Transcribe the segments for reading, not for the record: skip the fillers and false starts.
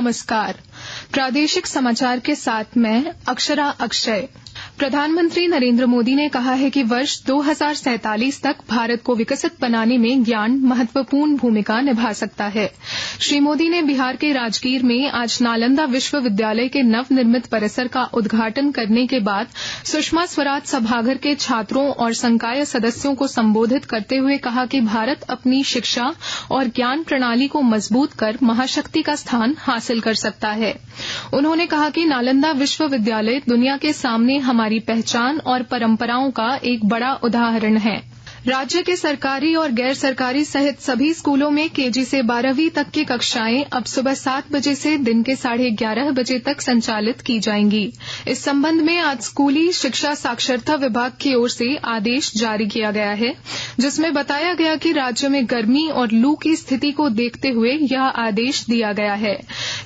नमस्कार। प्रादेशिक समाचार के साथ मैं अक्षरा अक्षय। प्रधानमंत्री नरेंद्र मोदी ने कहा है कि वर्ष 2047 तक भारत को विकसित बनाने में ज्ञान महत्वपूर्ण भूमिका निभा सकता है। श्री मोदी ने बिहार के राजगीर में आज नालंदा विश्वविद्यालय के नवनिर्मित परिसर का उद्घाटन करने के बाद सुषमा स्वराज सभागार के छात्रों और संकाय सदस्यों को संबोधित करते हुए कहा कि भारत अपनी शिक्षा और ज्ञान प्रणाली को मजबूत कर महाशक्ति का स्थान हासिल कर सकता है। उन्होंने कहा कि नालंदा विश्वविद्यालय दुनिया के सामने हमारी पहचान और परंपराओं का एक बड़ा उदाहरण है। राज्य के सरकारी और गैर सरकारी सहित सभी स्कूलों में केजी से 12वीं तक की कक्षाएं अब सुबह 7 बजे से दिन के 11:30 बजे तक संचालित की जाएंगी। इस संबंध में आज स्कूली शिक्षा साक्षरता विभाग की ओर से आदेश जारी किया गया है, जिसमें बताया गया कि राज्य में गर्मी और लू की स्थिति को देखते हुए यह आदेश दिया गया है।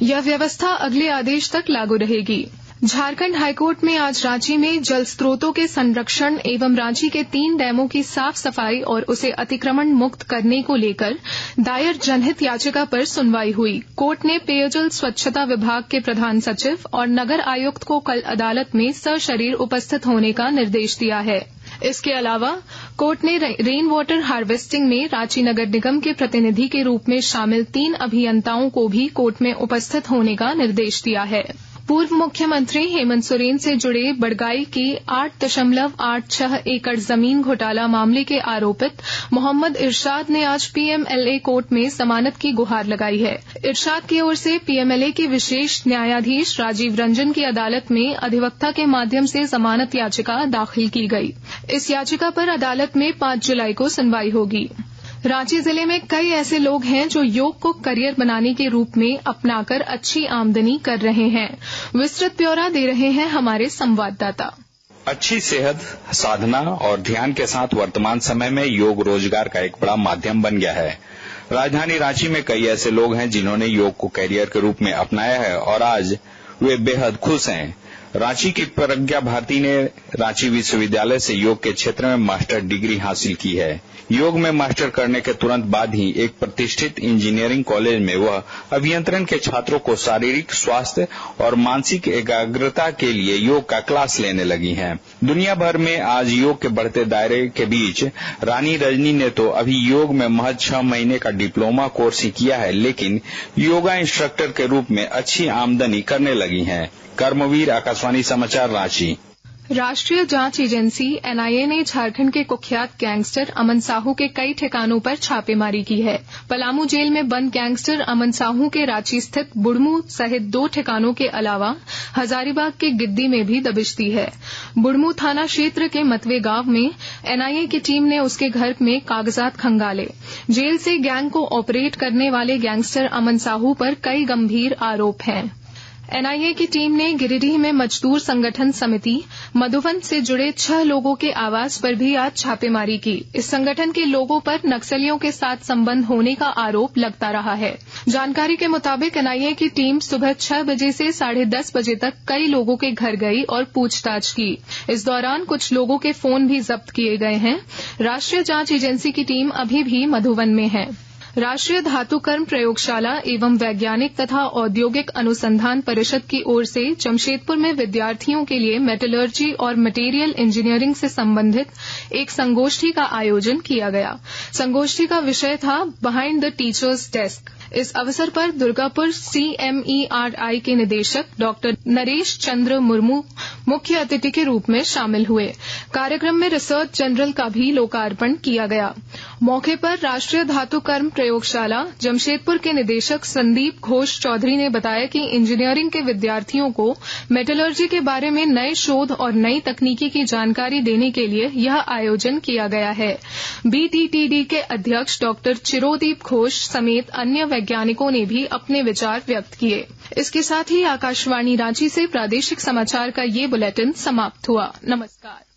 यह व्यवस्था अगले आदेश तक लागू रहेगी। झारखंड हाईकोर्ट में आज रांची में जल स्रोतों के संरक्षण एवं रांची के 3 डैमों की साफ सफाई और उसे अतिक्रमण मुक्त करने को लेकर दायर जनहित याचिका पर सुनवाई हुई। कोर्ट ने पेयजल स्वच्छता विभाग के प्रधान सचिव और नगर आयुक्त को कल अदालत में सशरीर उपस्थित होने का निर्देश दिया है। इसके अलावा कोर्ट ने रेन वाटर हार्वेस्टिंग में रांची नगर निगम के प्रतिनिधि के रूप में शामिल 3 अभियंताओं को भी कोर्ट में उपस्थित होने का निर्देश दिया है। पूर्व मुख्यमंत्री हेमंत सोरेन से जुड़े बड़गाई की 8.86 एकड़ जमीन घोटाला मामले के आरोपित मोहम्मद इरशाद ने आज पीएमएलए कोर्ट में जमानत की गुहार लगाई है। इरशाद की ओर से पीएमएलए के विशेष न्यायाधीश राजीव रंजन की अदालत में अधिवक्ता के माध्यम से जमानत याचिका दाखिल की गई। इस याचिका पर अदालत में 5 जुलाई को सुनवाई होगी। रांची जिले में कई ऐसे लोग हैं जो योग को करियर बनाने के रूप में अपनाकर अच्छी आमदनी कर रहे हैं। विस्तृत ब्यौरा दे रहे हैं हमारे संवाददाता। अच्छी सेहत, साधना और ध्यान के साथ वर्तमान समय में योग रोजगार का एक बड़ा माध्यम बन गया है। राजधानी रांची में कई ऐसे लोग हैं जिन्होंने योग को करियर के रूप में अपनाया है और आज वे बेहद खुश हैं। रांची की प्रज्ञा भारती ने रांची विश्वविद्यालय से योग के क्षेत्र में मास्टर डिग्री हासिल की है। योग में मास्टर करने के तुरंत बाद ही एक प्रतिष्ठित इंजीनियरिंग कॉलेज में वह अभियंत्रण के छात्रों को शारीरिक स्वास्थ्य और मानसिक एकाग्रता के लिए योग का क्लास लेने लगी हैं। दुनिया भर में आज योग के बढ़ते दायरे के बीच रानी रजनी ने तो अभी योग में महज 6 महीने का डिप्लोमा कोर्स ही किया है, लेकिन योगा इंस्ट्रक्टर के रूप में अच्छी आमदनी करने लगी हैं। कर्मवीर, आकाशवाणी समाचार, रांची। राष्ट्रीय जांच एजेंसी एनआईए ने झारखंड के कुख्यात गैंगस्टर अमन साहू के कई ठिकानों पर छापेमारी की है। पलामू जेल में बंद गैंगस्टर अमन साहू के रांची स्थित बुढ़मू सहित 2 ठिकानों के अलावा हजारीबाग के गिद्दी में भी दबिश दी है। बुढ़मू थाना क्षेत्र के मतवे गांव में एनआईए की टीम ने उसके घर में कागजात खंगाले। जेल से गैंग को ऑपरेट करने वाले गैंगस्टर अमन साहू पर कई गंभीर आरोप हैं। एनआईए की टीम ने गिरिडीह में मजदूर संगठन समिति मधुबन से जुड़े 6 लोगों के आवास पर भी आज छापेमारी की। इस संगठन के लोगों पर नक्सलियों के साथ संबंध होने का आरोप लगता रहा है। जानकारी के मुताबिक एनआईए की टीम सुबह 6 बजे से 10:30 बजे तक कई लोगों के घर गई और पूछताछ की। इस दौरान कुछ लोगों के फोन भी जब्त किए गए हैं। राष्ट्रीय जांच एजेंसी की टीम अभी भी मधुबन में है। राष्ट्रीय धातुकर्म प्रयोगशाला एवं वैज्ञानिक तथा औद्योगिक अनुसंधान परिषद की ओर से जमशेदपुर में विद्यार्थियों के लिए मेटलर्जी और मटेरियल इंजीनियरिंग से संबंधित एक संगोष्ठी का आयोजन किया गया। संगोष्ठी का विषय था बिहाइंड द टीचर्स डेस्क। इस अवसर पर दुर्गापुर CMERI के निदेशक डॉक्टर नरेश चंद्र मुर्मू मुख्य अतिथि के रूप में शामिल हुए। कार्यक्रम में रिसर्च जनरल का भी लोकार्पण किया गया। मौके पर राष्ट्रीय धातुकर्म प्रयोगशाला जमशेदपुर के निदेशक संदीप घोष चौधरी ने बताया कि इंजीनियरिंग के विद्यार्थियों को मेटलर्जी के बारे में नए शोध और नई तकनीकी की जानकारी देने के लिए यह आयोजन किया गया है। BTTD के अध्यक्ष डॉक्टर चिरोदीप घोष समेत अन्य वैज्ञानिकों ने भी अपने विचार व्यक्त किए। इसके साथ ही आकाशवाणी रांची से प्रादेशिक समाचार का ये बुलेटिन समाप्त हुआ। नमस्कार।